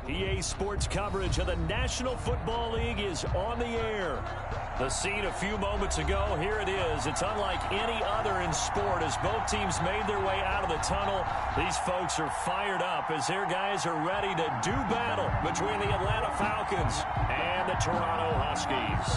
EA Sports coverage of the National Football League is on the air. The scene a few moments ago, here it is. It's unlike any other in sport as both teams made their way out of the tunnel. These folks are fired up as their guys are ready to do battle between the Atlanta Falcons and the Toronto Huskies.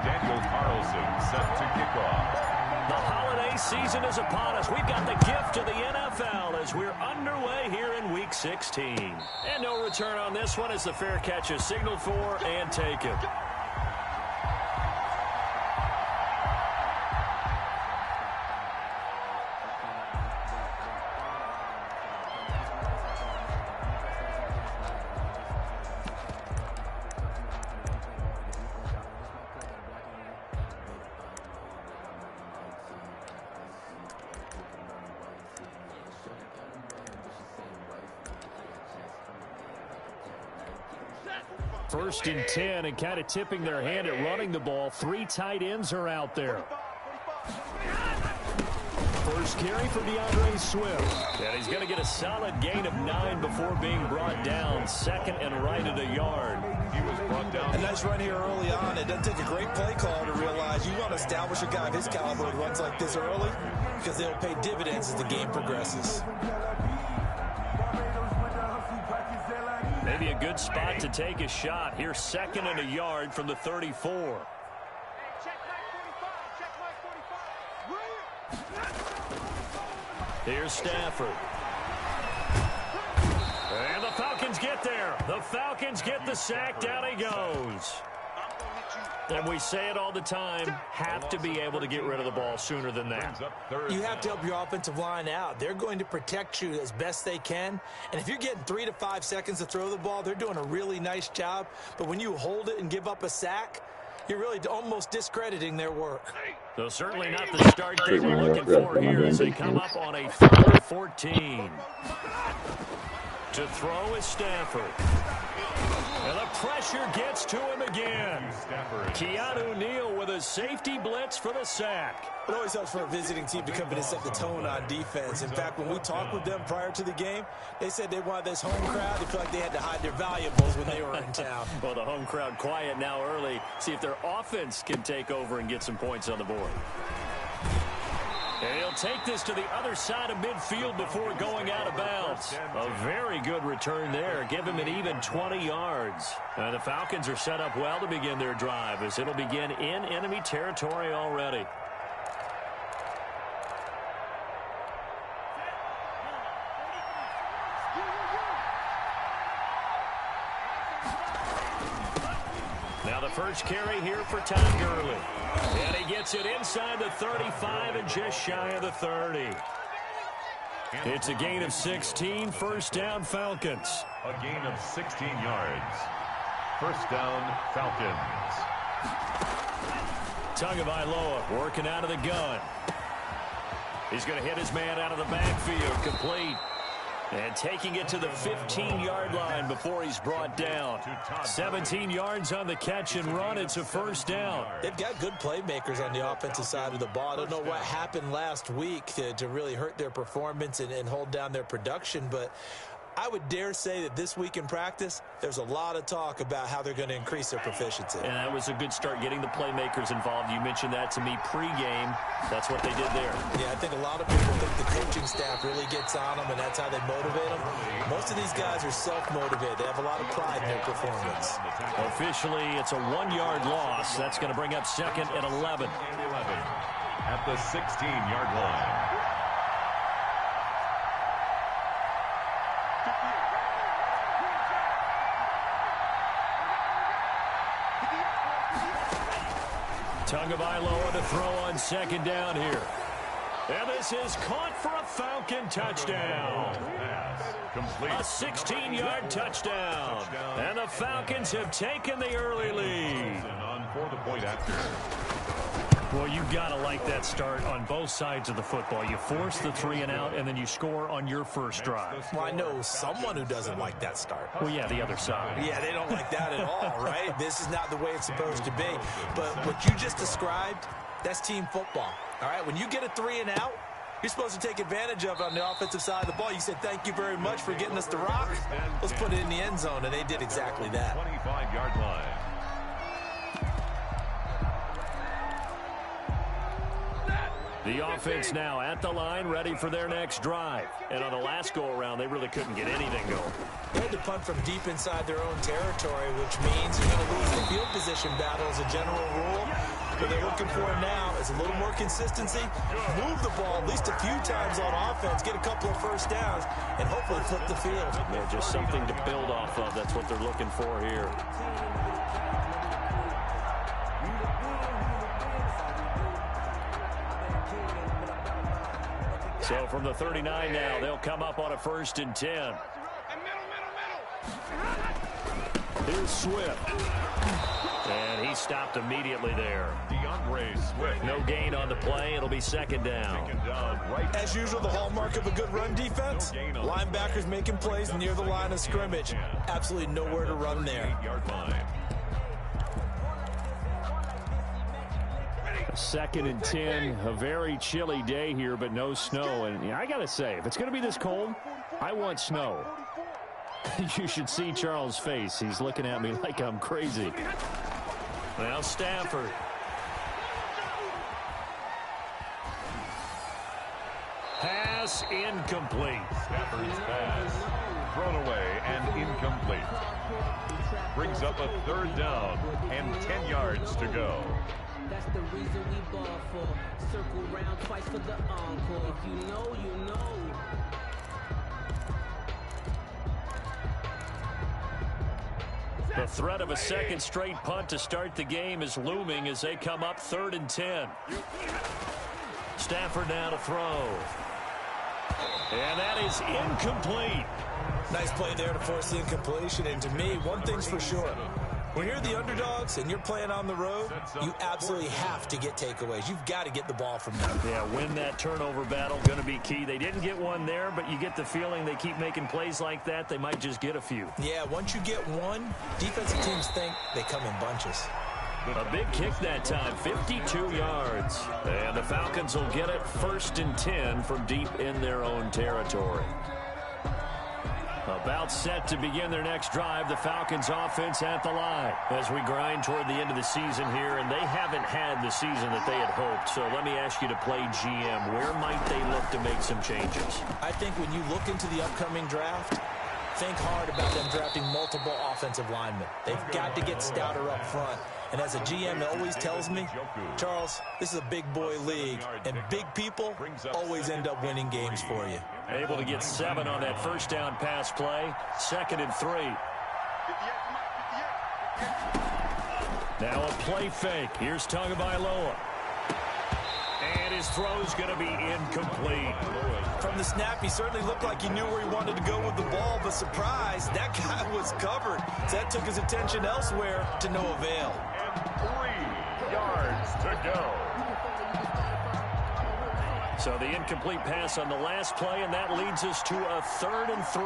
Daniel Carlson set to kick off. The holiday season is upon us. We've got the gift of the NFL as we're underway here in Week 16. And no return on this one as the fair catch is signaled for and taken. First and 10 and kind of tipping their hand at running the ball. 3 tight ends are out there. First carry for DeAndre Swift. And he's going to get a solid gain of 9 before being brought down. Second and right at a yard. He was brought down. A nice run here early on. It doesn't take a great play call to realize you want to establish a guy of his caliber who runs like this early because they'll pay dividends as the game progresses. Maybe a good spot to take a shot. Here's second and a yard from the 34. Here's Stafford. And the Falcons get there. The Falcons get the sack. Down he goes. And we say it all the time, have to be able to get rid of the ball sooner than that. You have to help your offensive line out. They're going to protect you as best they can. And if you're getting 3 to 5 seconds to throw the ball, they're doing a really nice job. But when you hold it and give up a sack, you're really almost discrediting their work. So certainly not the start they were looking for here as they come up on a 4-14. To throw is Stafford. And the pressure gets to him again. Keanu Neal with a safety blitz for the sack. It always helps for a visiting team to come in and set the tone on defense. In fact, when we talked with them prior to the game, they said they wanted this home crowd. They feel like they had to hide their valuables when they were in town. Well, the home crowd quiet now early. See if their offense can take over and get some points on the board. And he'll take this to the other side of midfield before going out of bounds. A very good return there. Give him an even 20 yards. And the Falcons are set up well to begin their drive as it'll begin in enemy territory already. Now the first carry here for Todd Gurley. And he gets it inside the 35 and just shy of the 30. It's a gain of 16. First down, Falcons. A gain of 16 yards. First down, Falcons. Tagovailoa working out of the gun. He's going to hit his man out of the backfield. Complete. And taking it to the 15-yard line before he's brought down. 17 yards on the catch and run. It's a first down. They've got good playmakers on the offensive side of the ball. I don't know what happened last week to really hurt their performance and hold down their production, but I would dare say that this week in practice, there's a lot of talk about how they're going to increase their proficiency. And that was a good start getting the playmakers involved. You mentioned that to me pregame. That's what they did there. Yeah, I think a lot of people think the coaching staff really gets on them, and that's how they motivate them. Most of these guys are self-motivated. They have a lot of pride in their performance. Officially, it's a 1-yard loss. That's going to bring up second and 11. At the 16-yard line. Tagovailoa to throw on second down here. And this is caught for a Falcon touchdown. A 16-yard touchdown. And the Falcons have taken the early lead. For the point after. Well, you got to like that start on both sides of the football. You force the 3 and out, and then you score on your first drive. Well, I know someone who doesn't like that start. Well, yeah, the other side. Yeah, they don't like that at all, right? This is not the way it's supposed to be. But what you just described, that's team football. All right, when you get a 3 and out, you're supposed to take advantage of on the offensive side of the ball. You said, thank you very much for getting us the rock. Let's put it in the end zone, and they did exactly that. 25-yard line. The offense now at the line, ready for their next drive. And on the last go-around, they really couldn't get anything going. They had to punt from deep inside their own territory, which means you're going to lose the field position battle as a general rule. What they're looking for now is a little more consistency, move the ball at least a few times on offense, get a couple of first downs, and hopefully flip the field. Yeah, just something to build off of. That's what they're looking for here. So from the 39 now, they'll come up on a 1st and 10. Here's Swift. And he stopped immediately there. Swift. No gain on the play. It'll be 2nd down. As usual, the hallmark of a good run defense, linebackers making plays near the line of scrimmage. Absolutely nowhere to run there. 2nd and 10, a very chilly day here, but no snow. And I got to say, if it's going to be this cold, I want snow. You should see Charles' face. He's looking at me like I'm crazy. Now Stafford. Pass incomplete. Stafford's pass thrown away and incomplete. Brings up a 3rd down and 10 yards to go. That's the reason we ball for. Circle round twice for the encore. If you know, you know. The threat of a 2nd straight punt to start the game is looming as they come up 3rd and 10. Stafford now to throw. And that is incomplete. Nice play there to force the incompletion. And to me, one thing's for sure. When you're the underdogs and you're playing on the road, you absolutely have to get takeaways. You've got to get the ball from them. Yeah, win that turnover battle, going to be key. They didn't get one there, but you get the feeling they keep making plays like that, they might just get a few. Yeah, once you get one, defensive teams think they come in bunches. A big kick that time, 52 yards. And the Falcons will get it 1st and 10 from deep in their own territory. About set to begin their next drive, the Falcons offense at the line as we grind toward the end of the season here, and they haven't had the season that they had hoped. So let me ask you to play GM. Where might they look to make some changes? I think when you look into the upcoming draft, think hard about them drafting multiple offensive linemen. They've got to get stouter up front. And as a GM always tells me, Charles, this is a big boy league, and big people always end up winning games for you. Able to get 7 on that 1st down pass play. 2nd and 3. Now a play fake. Here's Tagovailoa. And his throw's going to be incomplete. From the snap, he certainly looked like he knew where he wanted to go with the ball, but surprise, that guy was covered. So that took his attention elsewhere to no avail. And 3 yards to go. So the incomplete pass on the last play, and that leads us to a 3rd and 3.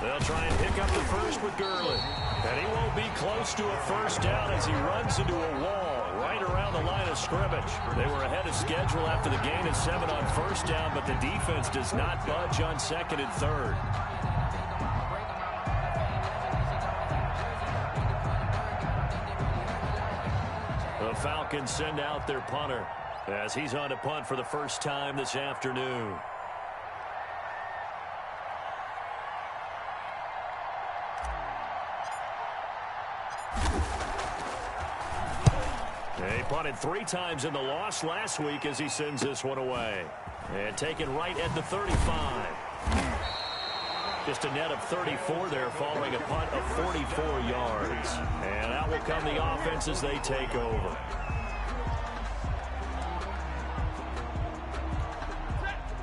They'll try and pick up the first with Gurley. And he won't be close to a 1st down as he runs into a wall right around the line of scrimmage. They were ahead of schedule after the gain of 7 on 1st down, but the defense does not budge on 2nd and 3rd. The Falcons send out their punter as he's on to punt for the first time this afternoon. He punted 3 times in the loss last week as he sends this one away. And taken right at the 35. Just a net of 34 there following a punt of 44 yards. And out will come the offense as they take over.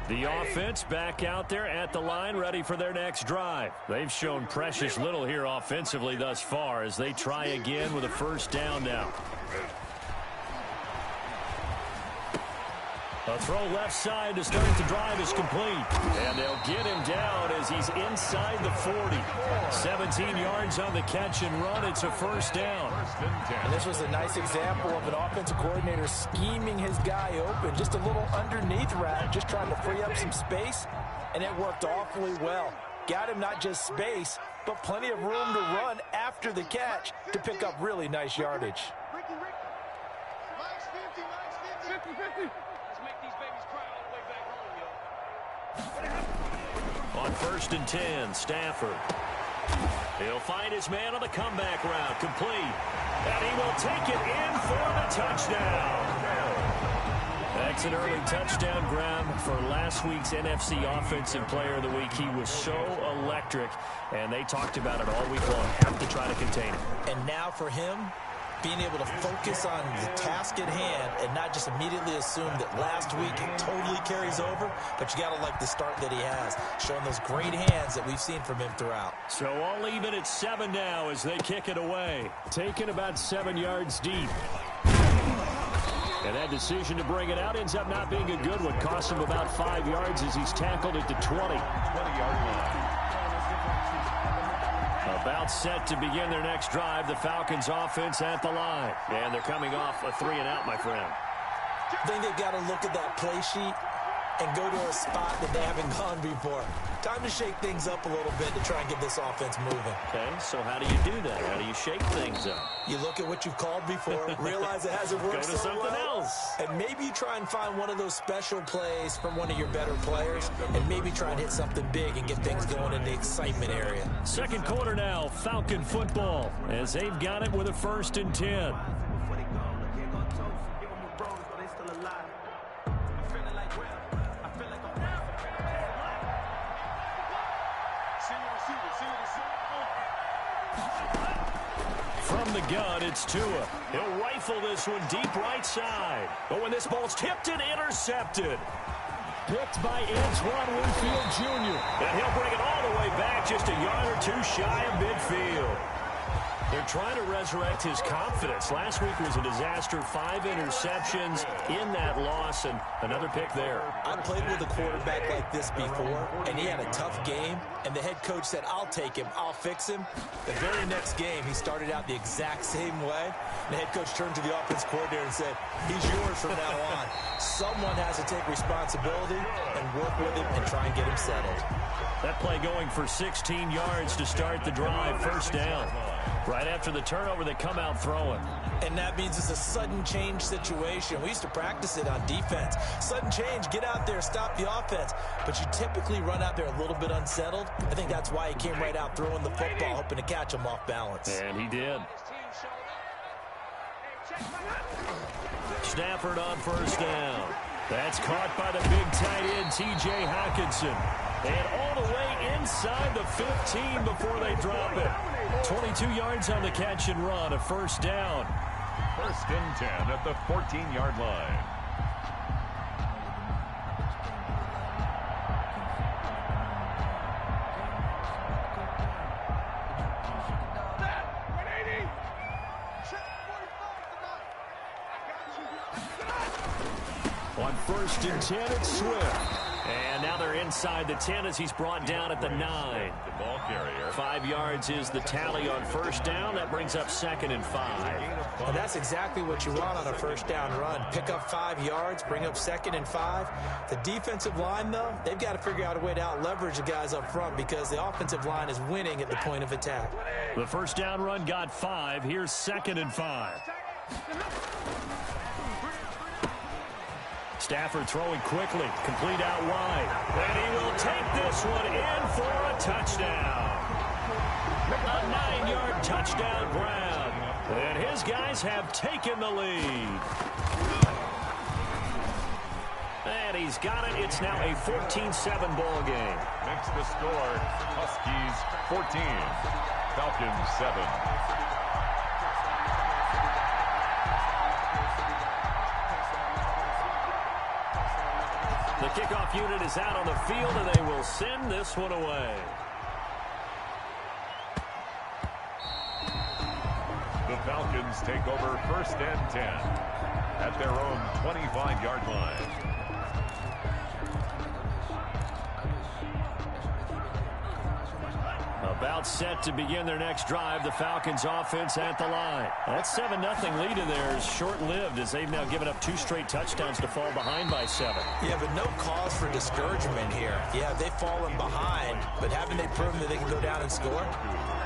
The offense back out there at the line, ready for their next drive. They've shown precious little here offensively thus far as they try again with a 1st down now. A throw left side to start the drive is complete. And they'll get him down as he's inside the 40. 17 yards on the catch and run. It's a first down. And this was a nice example of an offensive coordinator scheming his guy open. Just a little underneath route, just trying to free up some space. And it worked awfully well. Got him not just space, but plenty of room to run after the catch to pick up really nice yardage. On 1st and 10, Stafford. He'll find his man on the comeback route, complete. And he will take it in for the touchdown. That's an early touchdown grab for last week's NFC Offensive Player of the Week. He was so electric, and they talked about it all week long. Have to try to contain him. And now for him, being able to focus on the task at hand and not just immediately assume that last week it totally carries over, but you got to like the start that he has, showing those great hands that we've seen from him throughout. So all even at 7 now as they kick it away. Taken about 7 yards deep. And that decision to bring it out ends up not being a good one. Cost him about 5 yards as he's tackled at the 20. 20-yard line. About set to begin their next drive. The Falcons offense at the line. And they're coming off a 3-and-out, my friend. I think they've got to look at that play sheet and go to a spot that they haven't gone before. Time to shake things up a little bit to try and get this offense moving. Okay, so how do you do that? How do you shake things up? You look at what you've called before, realize it hasn't worked Go to so something well, else. and maybe you try and find one of those special plays from one of your better players, and maybe try and hit something big and get things going in the excitement area. Second quarter now, Falcon football, as they've got it with a 1st and 10. From the gun, it's Tua. He'll rifle this one deep right side. But when this ball's tipped and intercepted. Picked by Antoine Winfield Jr. And he'll bring it all the way back just a yard or two shy of midfield. They're trying to resurrect his confidence. Last week was a disaster. 5 interceptions in that loss, and another pick there. I played with a quarterback like this before, and he had a tough game, and the head coach said, I'll take him, I'll fix him. The very next game, he started out the exact same way. The head coach turned to the offense coordinator and said, he's yours from now on. Someone has to take responsibility and work with him and try and get him settled. That play going for 16 yards to start the drive. First down. Right after the turnover, they come out throwing. And that means it's a sudden change situation. We used to practice it on defense. Sudden change, get out there, stop the offense. But you typically run out there a little bit unsettled. I think that's why he came right out throwing the football, hoping to catch him off balance. And he did. Stafford on first down. That's caught by the big tight end, T.J. Hockenson. And all the way inside the 15 before they drop it. 22 yards on the catch and run, a first down. 1st and 10 at the 14-yard line. On 1st and 10, it's Swift. And now they're inside the 10 as he's brought down at the 9. The ball carrier. 5 yards is the tally on first down. That brings up 2nd and 5. And that's exactly what you want on a first down run. Pick up 5 yards, bring up 2nd and 5. The defensive line, though, they've got to figure out a way to out-leverage the guys up front because the offensive line is winning at the point of attack. The first down run got 5. Here's 2nd and 5. Stafford throwing quickly, complete out wide. And he will take this one in for a touchdown. A 9-yard touchdown grab. And his guys have taken the lead. And he's got it. It's now a 14-7 ball game. Makes the score Huskies 14, Falcons 7. The kickoff unit is out on the field, and they will send this one away. The Falcons take over 1st and 10. at their own 25-yard line. About set to begin their next drive. The Falcons offense at the line. That 7-0 lead of theirs short-lived as they've now given up 2 straight touchdowns to fall behind by 7. Yeah, but no cause for discouragement here. Yeah, they've fallen behind, but haven't they proven that they can go down and score?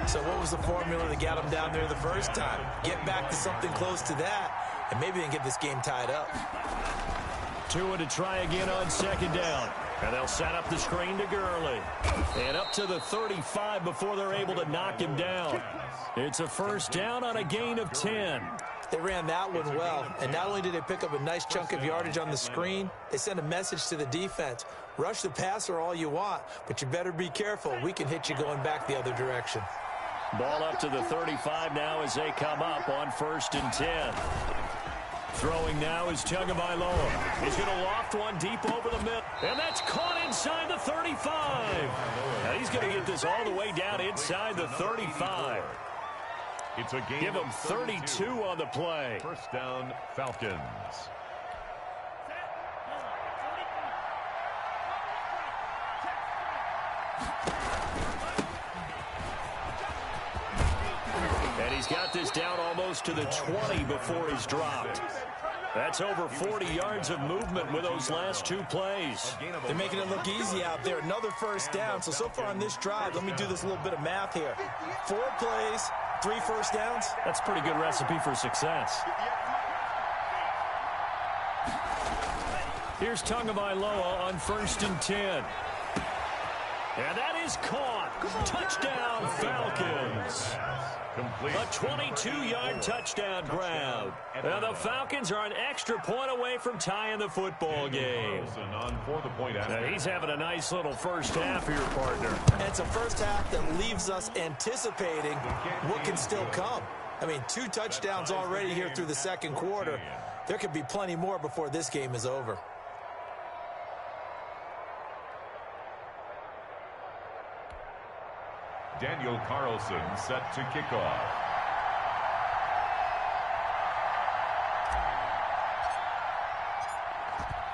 So what was the formula that got them down there the first time? Get back to something close to that, and maybe they can get this game tied up. Tua to try again on second down. And they'll set up the screen to Gurley. And up to the 35 before they're able to knock him down. It's a first down on a gain of 10. They ran that one well, and not only did they pick up a nice chunk of yardage on the screen, they sent a message to the defense. Rush the passer all you want, but you better be careful. We can hit you going back the other direction. Ball up to the 35 now as they come up on 1st and 10. Throwing now is Tagovailoa. He's going to loft one deep over the middle. And that's caught inside the 35. Now he's going to get this all the way down inside the 35. It's a game. Give him 32 on the play. First down, Falcons. And he's got this down almost to the 20 before he's dropped. That's over 40 yards of movement with those last 2 plays. They're making it look easy out there. Another first down. So far on this drive, let me do this little bit of math here. 4 plays, 3 first downs. That's a pretty good recipe for success. Here's Tagovailoa on 1st and 10. And that is caught. Touchdown, Falcons. Complete. A 22-yard touchdown grab. And the Falcons are an extra point away from tying the football game. On for the point after. Now he's having a nice little first half here, partner. And it's a first half that leaves us anticipating what can still come. I mean, 2 touchdowns already here through the second quarter. There could be plenty more before this game is over. Daniel Carlson set to kick off.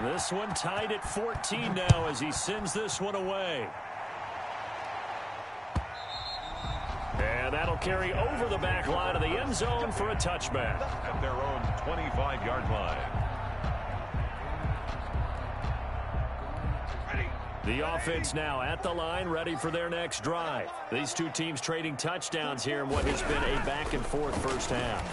This one tied at 14 now as he sends this one away. And that'll carry over the back line of the end zone for a touchback. At their own 25-yard line. The offense now at the line, ready for their next drive. These 2 teams trading touchdowns here in what has been a back-and-forth first half.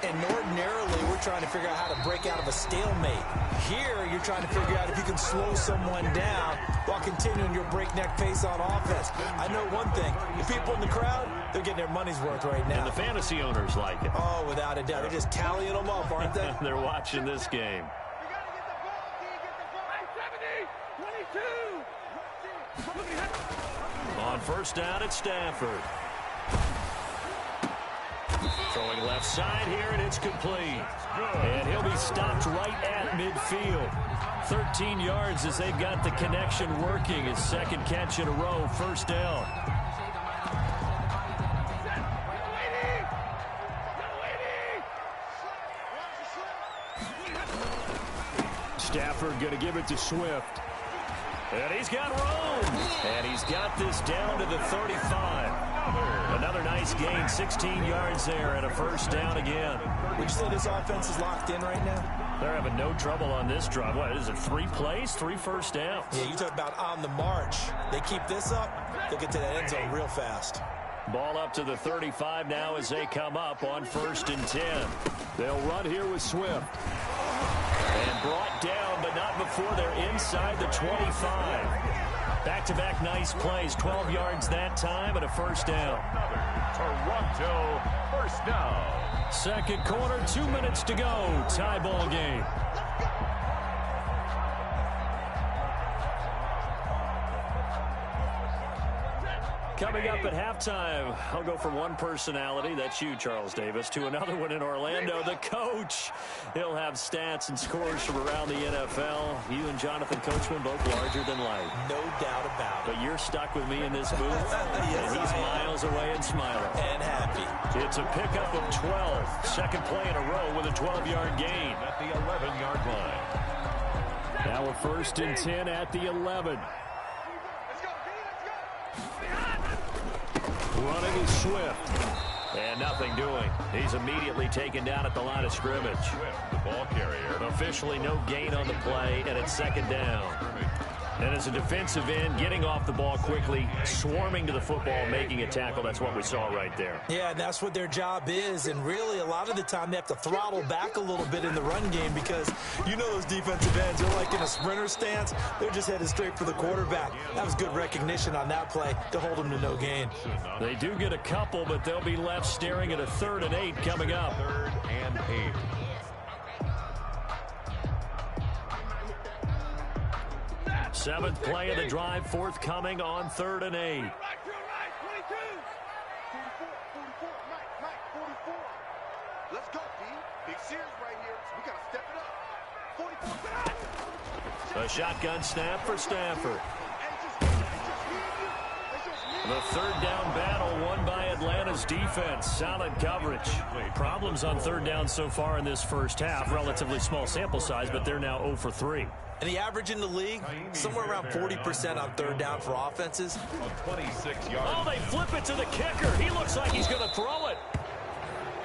And ordinarily, we're trying to figure out how to break out of a stalemate. Here, you're trying to figure out if you can slow someone down while continuing your breakneck pace on offense. I know one thing. The people in the crowd, they're getting their money's worth right now. And the fantasy owners like it. Oh, without a doubt. They're just tallying them up, aren't they? They're watching this game. On first down, it's Stafford. Throwing left side here, and it's complete. And he'll be stopped right at midfield. 13 yards as they've got the connection working. His second catch in a row, first down. Stafford going to give it to Swift. And he's got room. And he's got this down to the 35. Another nice gain, 16 yards there and a first down again. Would you say this offense is locked in right now? They're having no trouble on this drive. What is it, 3 plays, 3 first downs? Yeah, you talk about on the march. They keep this up, they'll get to that end zone real fast. Ball up to the 35 now as they come up on 1st and 10. They'll run here with Swift. And brought down, but not before they're inside the 25. Back-to-back nice plays, 12 yards that time and a first down. Toronto first down. Second quarter, 2 minutes to go. Tie ball game. Coming up at halftime, I'll go from one personality, that's you, Charles Davis, to another one in Orlando, the coach. He'll have stats and scores from around the NFL. You and Jonathan Coachman both larger than life. No doubt about it. But you're stuck with me in this booth, Yes, and he's miles away and smiling. And happy. It's a pickup of 12. Second play in a row with a 12-yard gain. At the 11. Now a 1st and 10 at the 11. Running is Swift. And nothing doing. He's immediately taken down at the line of scrimmage. Swift, the ball carrier. Officially no gain on the play, and it's 2nd down. And as a defensive end, getting off the ball quickly, swarming to the football, making a tackle, that's what we saw right there. Yeah, and that's what their job is. And really, a lot of the time, they have to throttle back a little bit in the run game because you know those defensive ends, they're like in a sprinter stance. They're just headed straight for the quarterback. That was good recognition on that play to hold them to no gain. They do get a couple, but they'll be left staring at a 3rd and 8 coming up. 3rd and 8. Seventh play of the drive, forthcoming on 3rd and 8. Let's go, D. Big series right here, so we got to step it up. A shotgun snap for Stafford. The 3rd down battle won by Atlanta's defense. Solid coverage. Problems on 3rd down so far in this first half. Relatively small sample size, but they're now 0 for 3. And the average in the league, somewhere around 40% on 3rd down for offenses. 26 yards. Oh, they flip it to the kicker. He looks like he's going to throw it.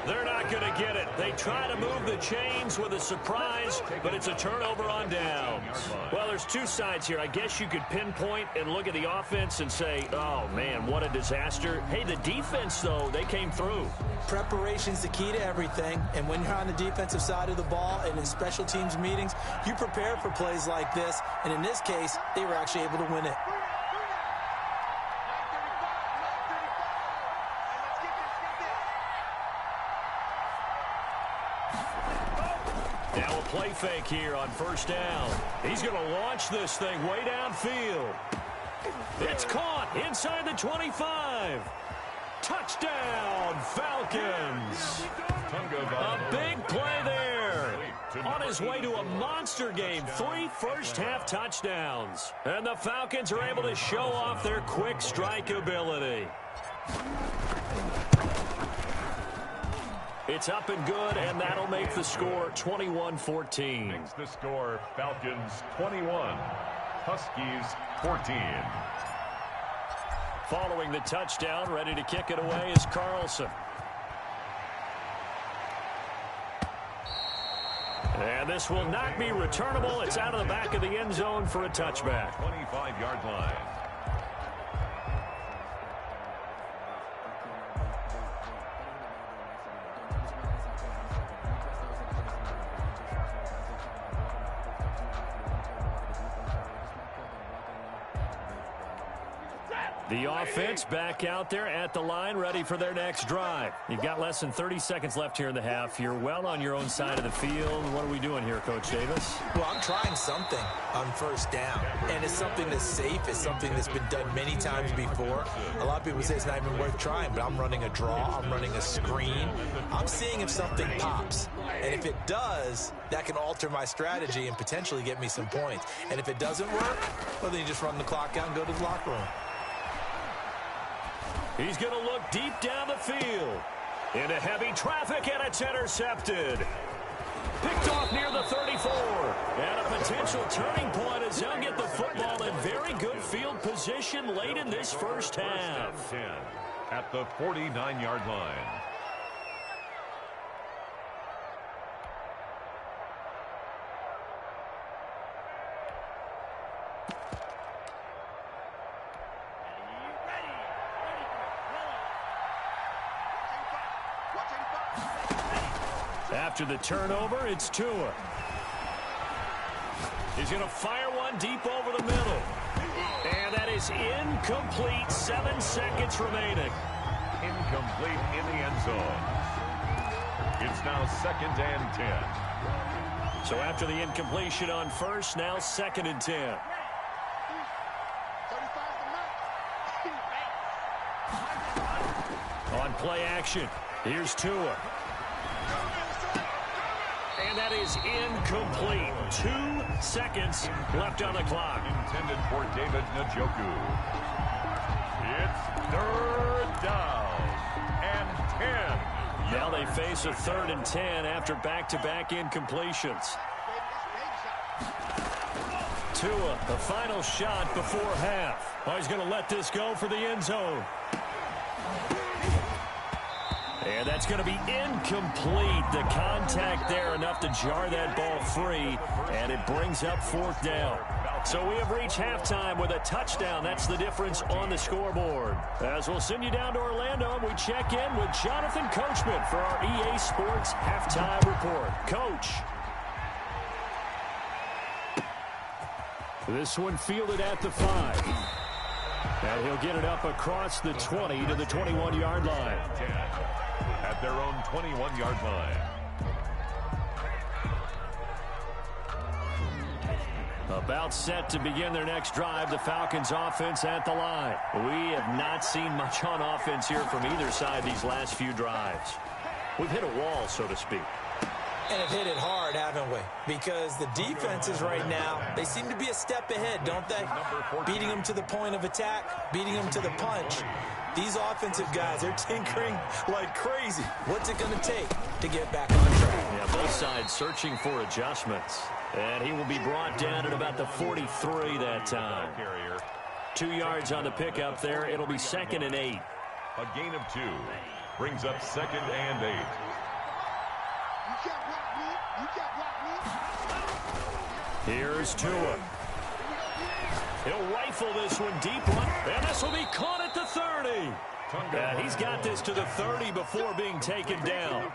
They're not going to get it. They try to move the chains with a surprise, but it's a turnover on downs. Well, there's two sides here. I guess you could pinpoint and look at the offense and say, oh, man, what a disaster. Hey, the defense, though, they came through. Preparation's the key to everything, and when you're on the defensive side of the ball and in special teams meetings, you prepare for plays like this, and in this case, they were actually able to win it. Now a play fake here on 1st down. He's going to launch this thing way downfield. It's caught inside the 25. Touchdown, Falcons. A big play there. On his way to a monster game, 3 first-half touchdowns. And the Falcons are able to show off their quick strike ability. It's up and good, and that'll make the score 21-14. Makes the score Falcons 21, Huskies 14. Following the touchdown, ready to kick it away is Carlson. And this will not be returnable. It's out of the back of the end zone for a touchback. 25-yard line. The offense back out there at the line, ready for their next drive. You've got less than 30 seconds left here in the half. You're well on your own side of the field. What are we doing here, Coach Davis? Well, I'm trying something on 1st down, and it's something that's safe. It's something that's been done many times before. A lot of people say it's not even worth trying, but I'm running a draw. I'm running a screen. I'm seeing if something pops, and if it does, that can alter my strategy and potentially get me some points. And if it doesn't work, well, then you just run the clock out and go to the locker room. He's going to look deep down the field. Into heavy traffic, and it's intercepted. Picked off near the 34. And a potential turning point as they'll get the football in very good field position late in this first half. 10 at the 49-yard line. After the turnover, it's Tua. He's going to fire one deep over the middle. And that is incomplete. 7 seconds remaining. Incomplete in the end zone. It's now 2nd and 10. So after the incompletion on 1st, now 2nd and 10. On play action, here's Tua. And that is incomplete. 2 seconds left on the clock. Intended for David Njoku. It's 3rd down and 10. Now they face a 3rd and 10 after back-to-back incompletions. Tua, the final shot before half. Oh, he's going to let this go for the end zone. And that's going to be incomplete. The contact there enough to jar that ball free, and it brings up 4th down. So we have reached halftime with a touchdown. That's the difference on the scoreboard. As we'll send you down to Orlando, we check in with Jonathan Coachman for our EA Sports Halftime Report. Coach. This one fielded at the 5. And he'll get it up across the 20 to the 21-yard line. At their own 21-yard line. About set to begin their next drive, the Falcons offense at the line. We have not seen much on offense here from either side these last few drives. We've hit a wall, so to speak. And have hit it hard, haven't we? Because the defenses right now, they seem to be a step ahead, don't they? Beating them to the point of attack, beating them to the punch. These offensive guys, they're tinkering like crazy. What's it going to take to get back on track? Yeah, both sides searching for adjustments. And he will be brought down at about the 43 that time. 2 yards on the pickup there. It'll be 2nd and 8. A gain of 2 brings up 2nd and 8. Here's Tua. He'll rifle this one deep one, and this will be caught at the 30. And he's got this to the 30 before being taken down.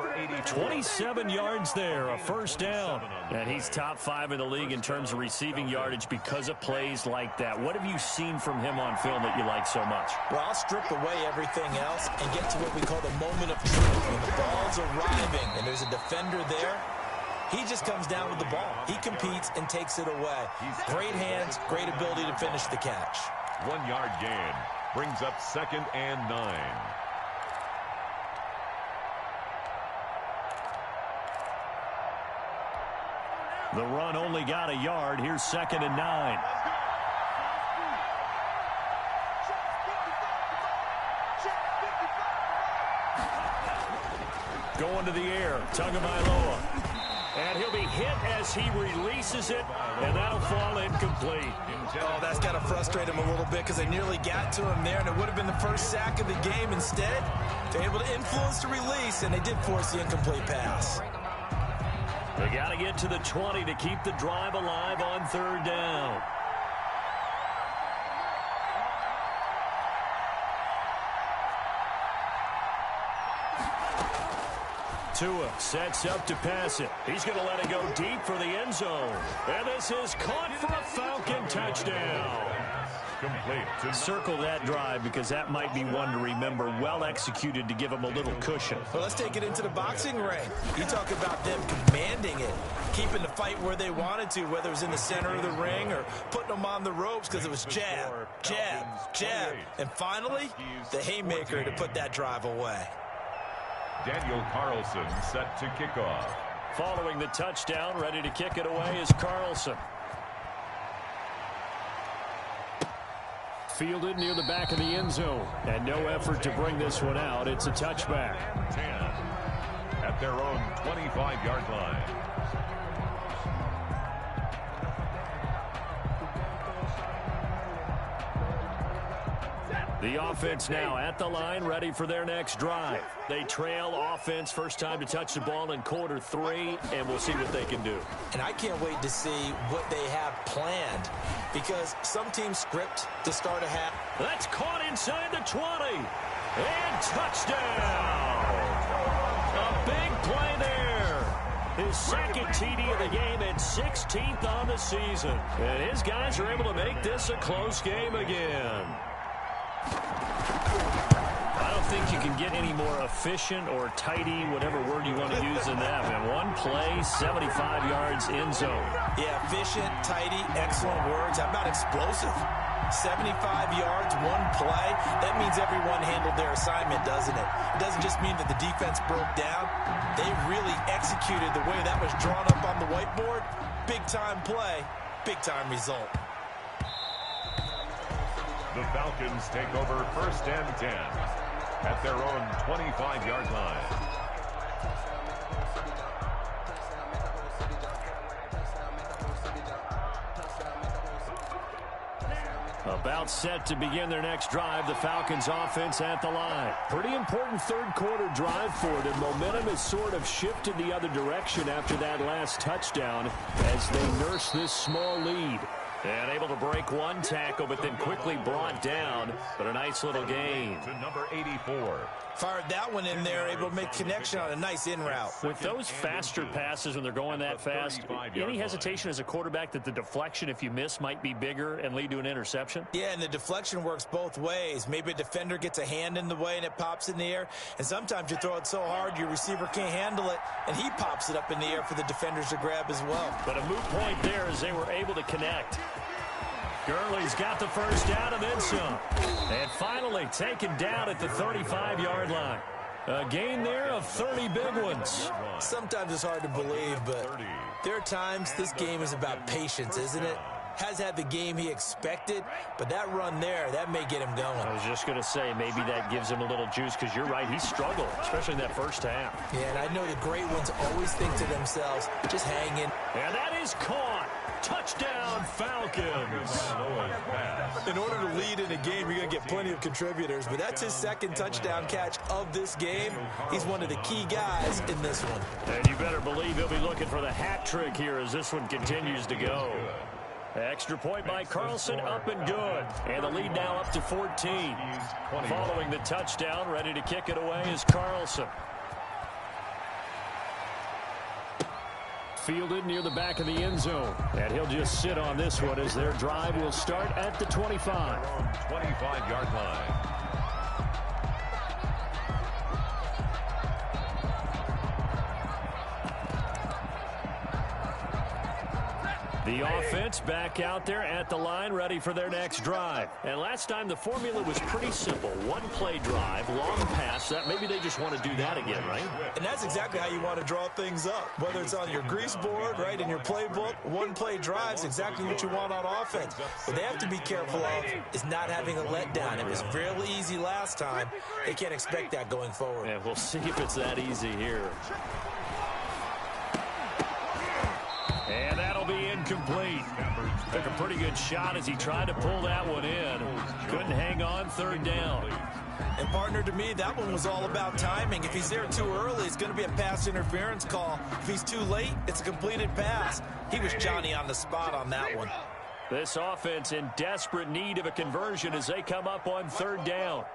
27 yards there, a 1st down. And he's top 5 in the league in terms of receiving yardage because of plays like that. What have you seen from him on film that you like so much? Well, I'll strip away everything else and get to what we call the moment of truth. When the ball's arriving and there's a defender there, he just comes down with the ball. He competes and takes it away. Great hands, great ability to finish the catch. 1 yard gain brings up 2nd and 9. The run only got a yard. Here's 2nd and 9. Going to the air, Tagovailoa. And he'll be hit as he releases it, and that'll fall incomplete. Oh, that's got to frustrate him a little bit because they nearly got to him there, and it would have been the first sack of the game. Instead, they're able to influence the release, and they did force the incomplete pass. They got to get to the 20 to keep the drive alive on 3rd down. Tua sets up to pass it. He's going to let it go deep for the end zone. And this is caught for a Falcon touchdown. Complete. Circle that drive because that might be one to remember. Well executed to give him a little cushion. Well, let's take it into the boxing ring. You talk about them commanding it, keeping the fight where they wanted to, whether it was in the center of the ring or putting them on the ropes because it was jab, jab, jab. And finally, the haymaker to put that drive away. Daniel Carlson set to kick off. Following the touchdown, ready to kick it away is Carlson. Fielded near the back of the end zone. And no effort to bring this one out. It's a touchback. 10 at their own 25-yard line. The offense now at the line, ready for their next drive. They trail offense, first time to touch the ball in quarter 3, and we'll see what they can do. And I can't wait to see what they have planned because some teams script to start a half. That's caught inside the 20. And touchdown. A big play there. His 2nd TD of the game and 16th on the season. And his guys are able to make this a close game again. I don't think you can get any more efficient or tidy, whatever word you want to use in that. And one play, 75 yards in zone. Yeah, efficient, tidy, excellent words. How about explosive? 75 yards, one play. That means everyone handled their assignment, doesn't it? It doesn't just mean that the defense broke down. They really executed the way that was drawn up on the whiteboard. Big-time play, big-time result. The Falcons take over 1st and 10 at their own 25-yard line. About set to begin their next drive, the Falcons offense at the line. Pretty important third quarter drive for them. Momentum has sort of shifted the other direction after that last touchdown as they nurse this small lead. And able to break one tackle, but then quickly brought down. But a nice little gain. To number 84. Fired that one in there, able to make connection on a nice in route. With those faster passes when they're going that fast, any hesitation as a quarterback that the deflection, if you miss, might be bigger and lead to an interception? Yeah, and the deflection works both ways. Maybe a defender gets a hand in the way and it pops in the air. And sometimes you throw it so hard your receiver can't handle it, and he pops it up in the air for the defenders to grab as well. But a moot point there as they were able to connect. Gurley's got the first down and then some. And finally taken down at the 35-yard line. A gain there of 30 big ones. Sometimes it's hard to believe, but there are times this game is about patience, isn't it? Has had the game he expected, but that run there, that may get him going. I was just going to say, maybe that gives him a little juice because you're right, he struggled, especially in that first half. Yeah, and I know the great ones always think to themselves, just hang in. And that is caught. Touchdown, Falcons. In order to lead in a game, you're going to get plenty of contributors, but that's his second touchdown catch of this game. He's one of the key guys in this one. And you better believe he'll be looking for the hat trick here as this one continues to go. Extra point by Carlson, up and good. And the lead now up to 14. Following the touchdown, ready to kick it away is Carlson. Fielded near the back of the end zone. And he'll just sit on this one as their drive will start at the 25. 25-yard line. The offense back out there at the line, ready for their next drive. And last time the formula was pretty simple. One play drive, long pass. That maybe they just want to do that again, right? And that's exactly how you want to draw things up. Whether it's on your grease board, right, in your playbook, one play drive is exactly what you want on offense. What they have to be careful of is not having a letdown. It was really easy last time. They can't expect that going forward. And we'll see if it's that easy here. And that'll be incomplete. Took a pretty good shot as he tried to pull that one in. Couldn't hang on, third down. And partner, to me, that one was all about timing. If he's there too early, it's going to be a pass interference call. If he's too late, it's a completed pass. He was Johnny on the spot on that one. This offense in desperate need of a conversion as they come up on third down.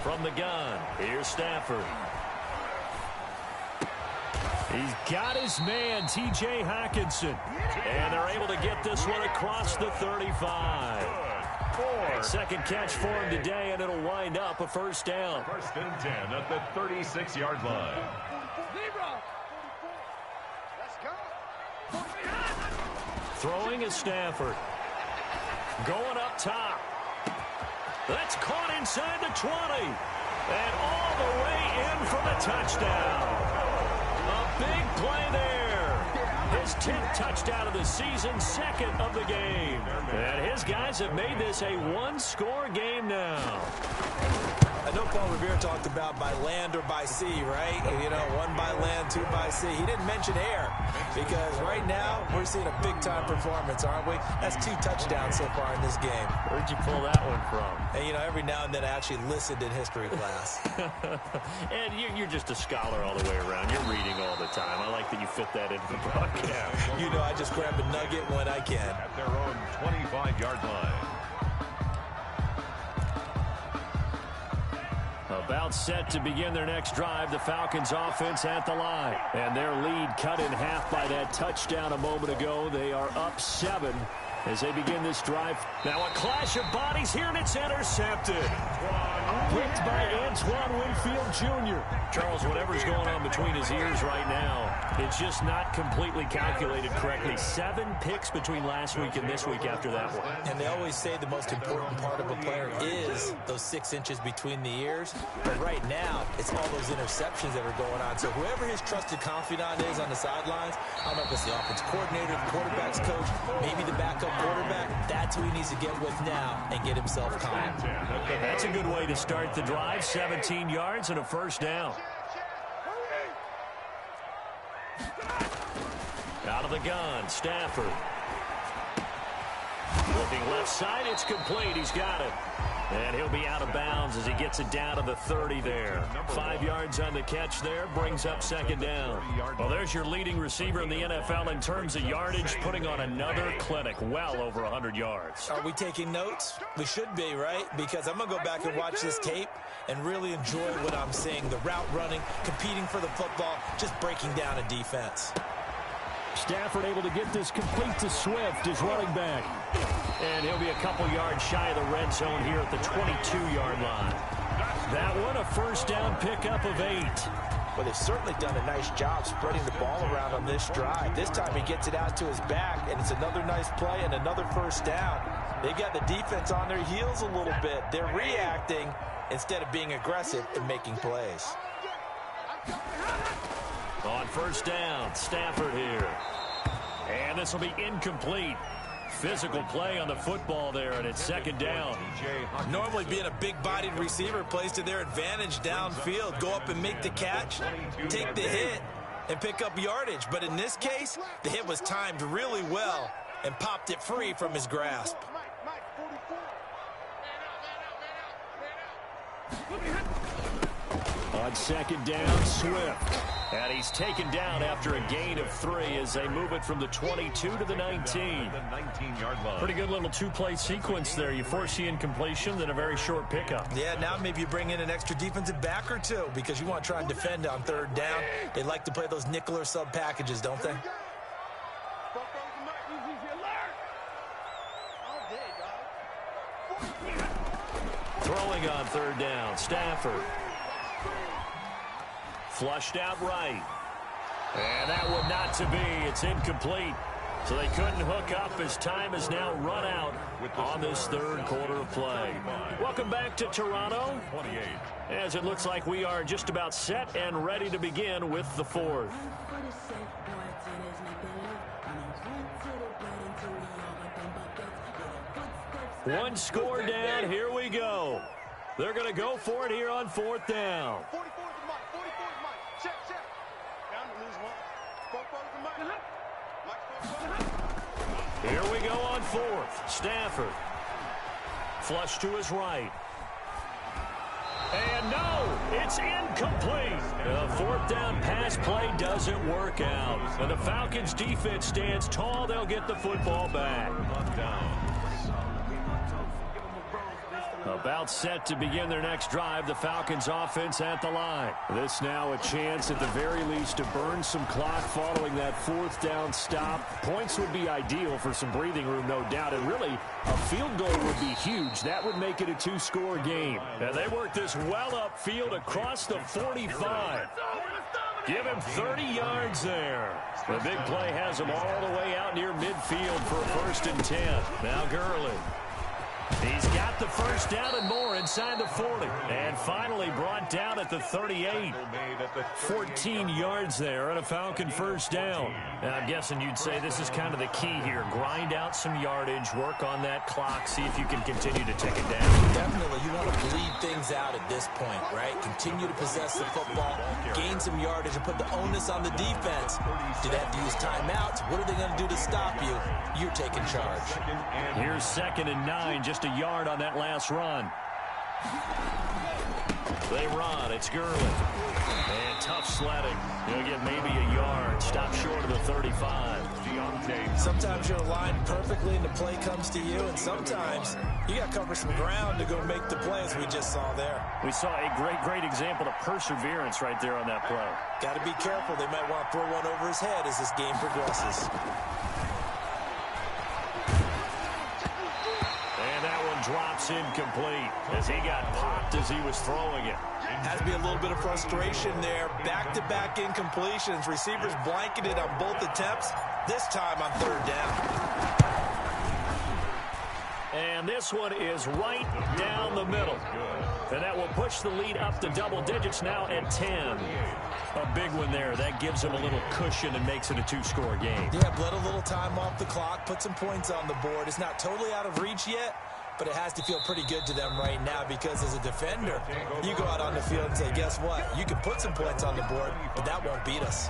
From the gun, here's Stafford. He's got his man, T.J. Hawkinson. And they're able to get this one across the 35. Second catch for him today, and it'll wind up a first down. First and 10 at the 36-yard line. Throwing is Stafford. Going up top. That's caught inside the 20. And all the way in for the touchdown. A big play there. His 10th touchdown of the season, second of the game. And his guys have made this a one-score game now. I know Paul Revere talked about by land or by sea, right? You know, one by land, two by sea. He didn't mention air because right now we're seeing a big-time performance, aren't we? That's 2 touchdowns so far in this game. Where'd you pull that one from? And, you know, every now and then I actually listened in history class. And you're just a scholar all the way around. You're reading all the time. I like that you fit that into the broadcast. You know, I just grab a nugget when I can. At their own 25-yard line. About set to begin their next drive, the Falcons offense at the line. And their lead cut in half by that touchdown a moment ago. They are up 7 as they begin this drive. Now a clash of bodies here, and it's intercepted. Picked by Antoine Winfield Jr. Charles, whatever's going on between his ears right now, it's just not completely calculated correctly. 7 picks between last week and this week after that one. And they always say the most important part of a player is those 6 inches between the ears. But right now, it's all those interceptions that are going on. So whoever his trusted confidant is on the sidelines, I don't know if it's the offense coordinator, the quarterback's coach, maybe the backup quarterback, that's who he needs to get with now and get himself calm. That's a good way to start the drive. 17 yards and a first down. Out of the gun, Stafford. Looking left side, it's complete. He's got it. And he'll be out of bounds as he gets it down to the 30 there. 5 yards on the catch there, brings up second down. Well, there's your leading receiver in the NFL in terms of yardage, putting on another clinic, well over 100 yards. Are we taking notes? We should be, right? Because I'm going to go back and watch this tape and really enjoy what I'm seeing. The route running, competing for the football, just breaking down a defense. Stafford able to get this complete to Swift, his running back. And he'll be a couple yards shy of the red zone here at the 22-yard line. That one, a first down pickup of 8. Well, they've certainly done a nice job spreading the ball around on this drive. This time he gets it out to his back, and it's another nice play and another first down. They've got the defense on their heels a little bit. They're reacting instead of being aggressive and making plays. On first down, Stafford here. And this will be incomplete. Physical play on the football there, and it's second down. Normally being a big-bodied receiver plays to their advantage downfield. Go up and make the catch, take the hit, and pick up yardage. But in this case, the hit was timed really well and popped it free from his grasp. On second down, Swift. And he's taken down after a gain of 3 as they move it from the 22 to the 19. Pretty good little two-play sequence there. You force the incompletion, then a very short pickup. Yeah, now maybe you bring in an extra defensive back or two because you want to try and defend on third down. They like to play those nickel or sub packages, don't they? Throwing on third down, Stafford. Flushed out right. And that one not to be. It's incomplete. So they couldn't hook up as time has now run out on this third quarter of play. Welcome back to Toronto, as it looks like we are just about set and ready to begin with the fourth. One score down. Here we go. They're going to go for it here on fourth down. Here we go on fourth. Stafford. Flush to his right. And no, it's incomplete. The fourth down pass play doesn't work out. And the Falcons defense stands tall. They'll get the football back. About set to begin their next drive, the Falcons offense at the line. This now a chance at the very least to burn some clock following that fourth down stop. Points would be ideal for some breathing room, no doubt. And really, a field goal would be huge. That would make it a two-score game. And they work this well upfield across the 45. Give him 30 yards there. The big play has him all the way out near midfield for a 1st and 10. Now Gurley. He's got the first down and more inside the 40. And finally brought down at the 38. 14 yards there and a Falcon first down. And I'm guessing you'd say this is kind of the key here. Grind out some yardage, work on that clock, see if you can continue to take it down. Definitely, you want to bleed things out at this point, right? Continue to possess the football, gain some yardage, and put the onus on the defense. Do they have to use timeouts? What are they going to do to stop you? You're taking charge. Here's 2nd and 9, just a yard on that last run. They run. It's Gurley. And tough sledding. He'll get maybe a yard. Stop short of the 35. Sometimes you're aligned perfectly and the play comes to you, and sometimes you got to cover some ground to go make the play, as we just saw there. We saw a great example of perseverance right there on that play. Got to be careful. They might want to throw one over his head as this game progresses. Drops incomplete as he got popped as he was throwing it. Has to be a little bit of frustration there. Back-to-back incompletions. Receivers blanketed on both attempts, this time on third down. And this one is right down the middle. And that will push the lead up to double digits now at 10. A big one there. That gives him a little cushion and makes it a two-score game. Yeah, bled a little time off the clock, put some points on the board. It's not totally out of reach yet, but it has to feel pretty good to them right now because as a defender, you go out on the field and say, guess what? You can put some points on the board, but that won't beat us.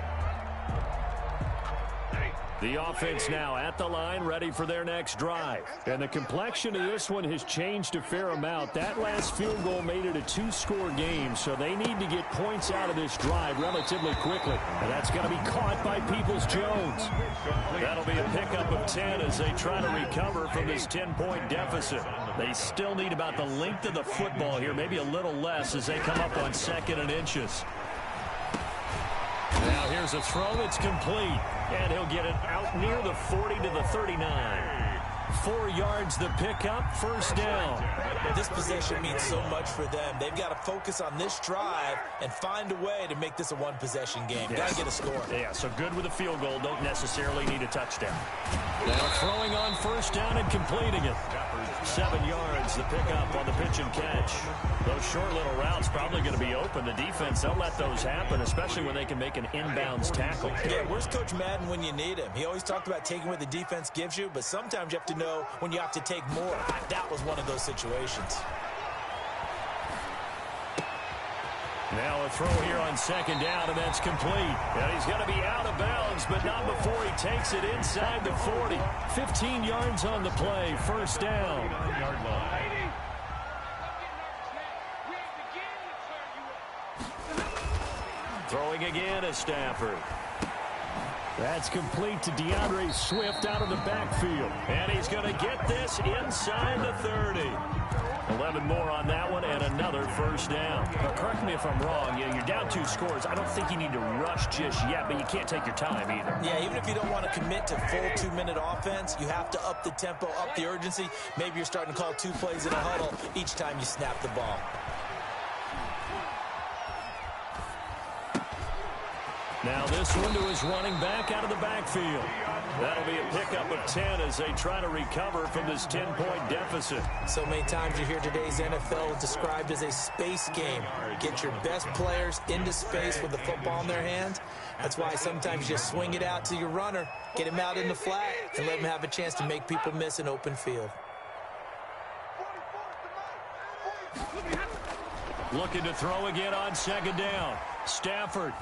The offense now at the line, ready for their next drive. And the complexion of this one has changed a fair amount. That last field goal made it a two-score game, so they need to get points out of this drive relatively quickly. And that's going to be caught by Peoples-Jones. That'll be a pickup of 10 as they try to recover from this 10-point deficit. They still need about the length of the football here, maybe a little less as they come up on 2nd and inches. Now here's a throw that's complete, and he'll get it out near the 40 to the 39. 4 yards the pickup, first down. This possession means so much for them. They've got to focus on this drive and find a way to make this a one-possession game. Yes. Got to get a score. Yeah, so good with a field goal. Don't necessarily need a touchdown. Now throwing on first down and completing it. 7 yards the pickup on the pitch and catch. Those short little routes probably going to be open. The defense, they'll let those happen, especially when they can make an inbounds tackle. Yeah, where's Coach Madden when you need him? He always talked about taking what the defense gives you, but sometimes you have to know when you have to take more. That was one of those situations. Now a throw here on 2nd down, and that's complete. And he's going to be out of bounds, but not before he takes it inside the 40. 15 yards on the play, first down. Throwing again is Stafford. That's complete to DeAndre Swift out of the backfield. And he's going to get this inside the 30. 11 more on that one and another first down. Now, correct me if I'm wrong. You're down 2 scores. I don't think you need to rush just yet, but you can't take your time either. Yeah, even if you don't want to commit to full 2-minute offense, you have to up the tempo, up the urgency. Maybe you're starting to call 2 plays in a huddle each time you snap the ball. Now this one to his running back out of the backfield. That'll be a pickup of 10 as they try to recover from this 10-point deficit. So many times you hear today's NFL described as a space game. Get your best players into space with the football in their hands. That's why sometimes you just swing it out to your runner, get him out in the flat, and let him have a chance to make people miss an open field. Looking to throw again on 2nd down. Stafford.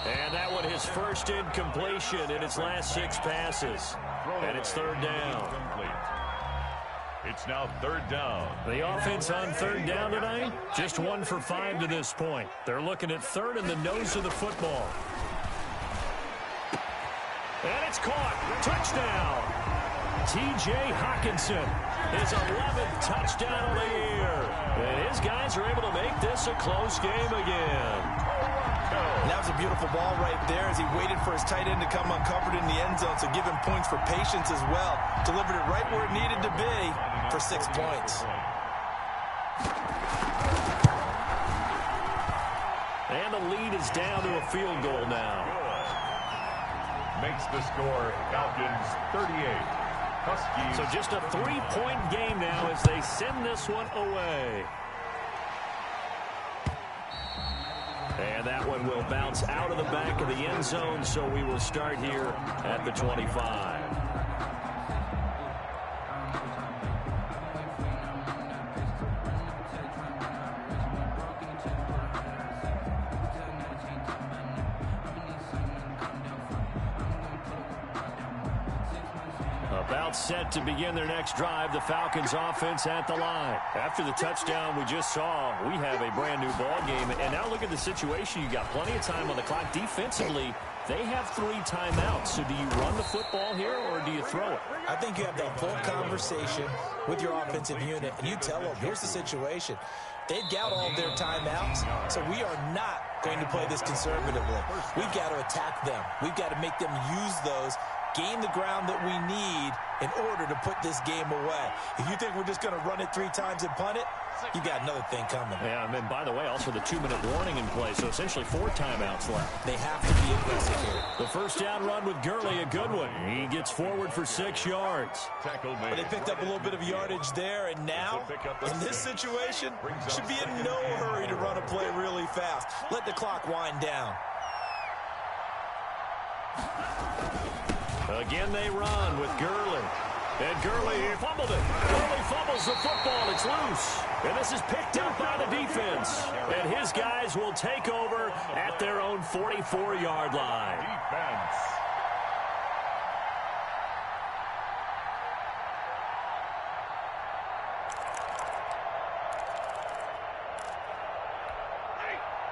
And that one his first incompletion in its last 6 passes. And it's 3rd down. It's now 3rd down. The offense on 3rd down tonight, just 1 for 5 to this point. They're looking at 3rd in the nose of the football. And it's caught. Touchdown. T.J. Hockenson, his 11th touchdown of the year. And his guys are able to make this a close game again. And that was a beautiful ball right there as he waited for his tight end to come uncovered in the end zone, so give him points for patience as well. Delivered it right where it needed to be for 6 points. And the lead is down to a field goal now. Makes the score Falcons 38. Huskies. So just a 3-point game now as they send this one away. And that one will bounce out of the back of the end zone, so we will start here at the 25. About set to begin their next drive, the Falcons offense at the line. After the touchdown we just saw, we have a brand new ball game. And now look at the situation. You got plenty of time on the clock. Defensively, they have 3 timeouts. So do you run the football here or do you throw it? I think you have that full conversation with your offensive unit, and you tell them, here's the situation. They've got all of their timeouts, so we are not going to play this conservatively. We've got to attack them. We've got to make them use those, gain the ground that we need in order to put this game away. If you think we're just going to run it 3 times and punt it, you got another thing coming. Yeah, and by the way, also the 2-minute warning in play, so essentially 4 timeouts left. They have to be aggressive here. The first down run with Gurley, a good one. He gets forward for 6 yards. But they picked up a little bit of yardage there, and now, in this situation, should be in no hurry to run a play really fast. Let the clock wind down. Again they run with Gurley. And Gurley fumbled it. Gurley fumbles the football. It's loose. And this is picked up by the defense. And his guys will take over at their own 44-yard line. Defense.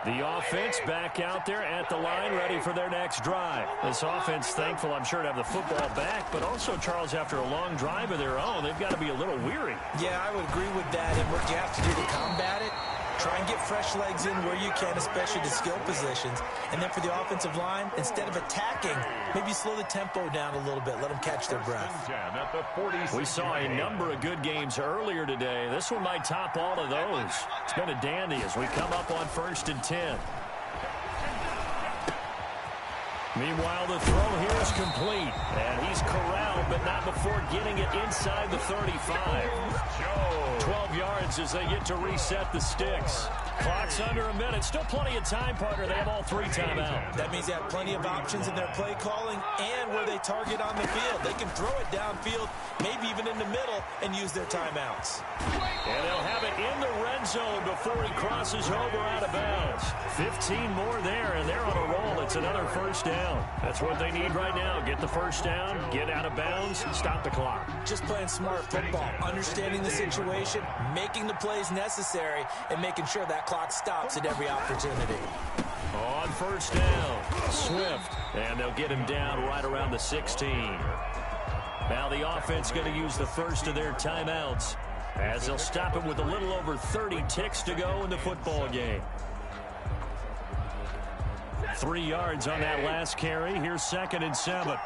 The offense back out there at the line, ready for their next drive. This offense thankful, I'm sure, to have the football back, but also, Charles, after a long drive of their own, they've got to be a little weary. Yeah, I would agree with that. And what you have to do to combat it, try and get fresh legs in where you can, especially the skill positions. And then for the offensive line, instead of attacking, maybe slow the tempo down a little bit. Let them catch their breath. We saw a number of good games earlier today. This one might top all of those. It's been a dandy as we come up on 1st and 10. Meanwhile, the throw here is complete. And he's corralled, but not before getting it inside the 35. 12 yards as they get to reset the sticks. Clock's under a minute. Still plenty of time, partner. They have all 3 timeouts. That means they have plenty of options in their play calling and where they target on the field. They can throw it downfield, maybe even in the middle, and use their timeouts. And they'll have it in the red zone before he crosses over out of bounds. 15 more there, and they're on a roll. It's another first down. That's what they need right now. Get the first down, get out of bounds, stop the clock. Just playing smart football, understanding the situation, making the plays necessary, and making sure that clock stops at every opportunity. On first down, Swift, and they'll get him down right around the 16. Now the offense going to use the first of their timeouts as they'll stop him with a little over 30 ticks to go in the football game. 3 yards on that last carry. Here's 2nd and 7.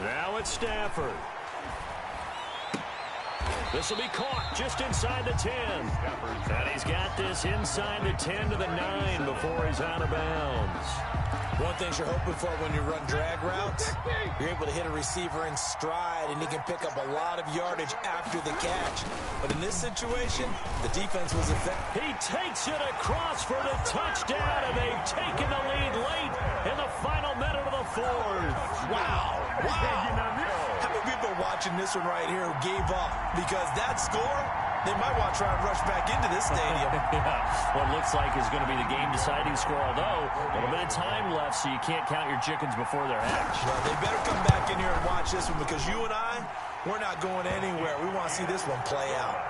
Now it's Stafford. This will be caught just inside the 10. And he's got this inside the 10 to the 9 before he's out of bounds. One thing you're hoping for when you run drag routes, you're able to hit a receiver in stride, and he can pick up a lot of yardage after the catch. But in this situation, the defense was effective. He takes it across for the touchdown, and they've taken the lead late in the final minute of the 4th. Wow. How many people are watching this one right here who gave up? Because that score, they might want to try and rush back into this stadium. Yeah, what looks like is going to be the game-deciding score, although a little bit of time left, so you can't count your chickens before they're hatched. Well, they better come back in here and watch this one, because you and I, we're not going anywhere. We want to see this one play out.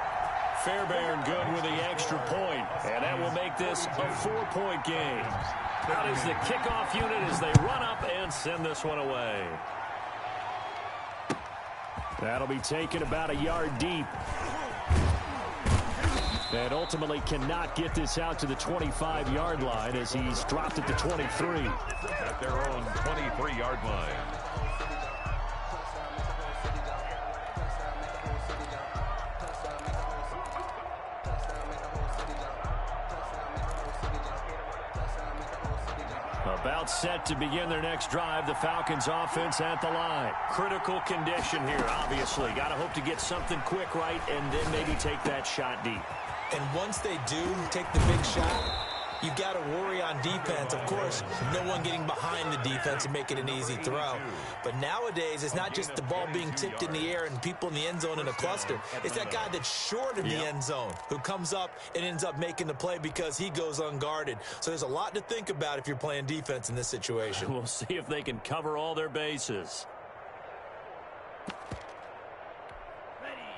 Fairbairn good with the extra point, and that will make this a 4-point game. That is the kickoff unit as they run up and send this one away. That'll be taken about a yard deep. And ultimately cannot get this out to the 25-yard line as he's dropped at the 23. At their own 23-yard line. About set to begin their next drive, the Falcons offense at the line. Critical condition here, obviously. Got to hope to get something quick right and then maybe take that shot deep. And once they do take the big shot, you've got to worry on defense. Of course, no one getting behind the defense and making an easy throw. But nowadays, it's not just the ball being tipped in the air and people in the end zone in a cluster. It's that guy that's short of the end zone who comes up and ends up making the play because he goes unguarded. So there's a lot to think about if you're playing defense in this situation. We'll see if they can cover all their bases.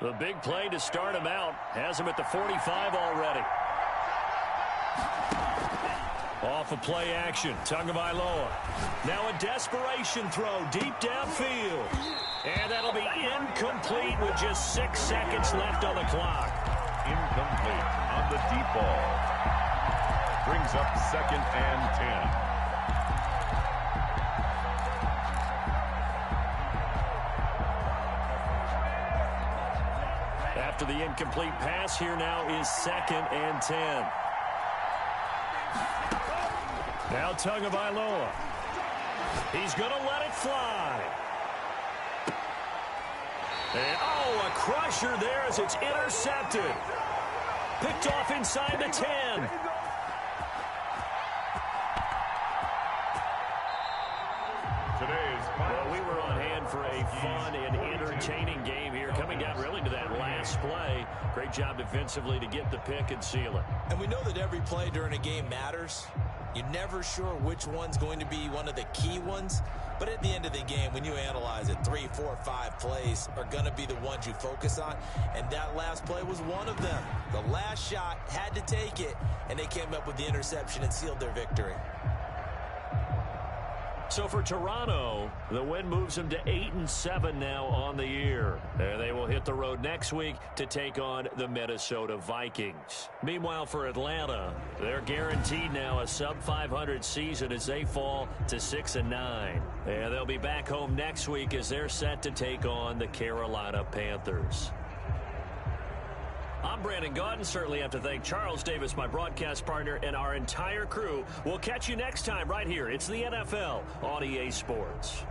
The big play to start him out has him at the 45 already. Off of play action, Tagovailoa. Now a desperation throw deep downfield. And that'll be incomplete with just 6 seconds left on the clock. Incomplete on the deep ball. Brings up 2nd and 10. After the incomplete pass, here now is 2nd and 10. Now Tagovailoa. He's going to let it fly. And, oh, a crusher there as it's intercepted. Picked off inside the 10. fun and entertaining game here, coming down really to that last play. Great job defensively to get the pick and seal it. And we know that every play during a game matters. You're never sure which one's going to be one of the key ones. But at the end of the game, when you analyze it, 3, 4, 5 plays are going to be the ones you focus on. And that last play was one of them. The last shot had to take it, and they came up with the interception and sealed their victory. So for Toronto, the win moves them to 8-7 now on the year. They will hit the road next week to take on the Minnesota Vikings. Meanwhile, for Atlanta, they're guaranteed now a sub-500 season as they fall to 6-9. And they'll be back home next week as they're set to take on the Carolina Panthers. I'm Brandon Gaudin. Certainly have to thank Charles Davis, my broadcast partner, and our entire crew. We'll catch you next time right here. It's the NFL on EA Sports.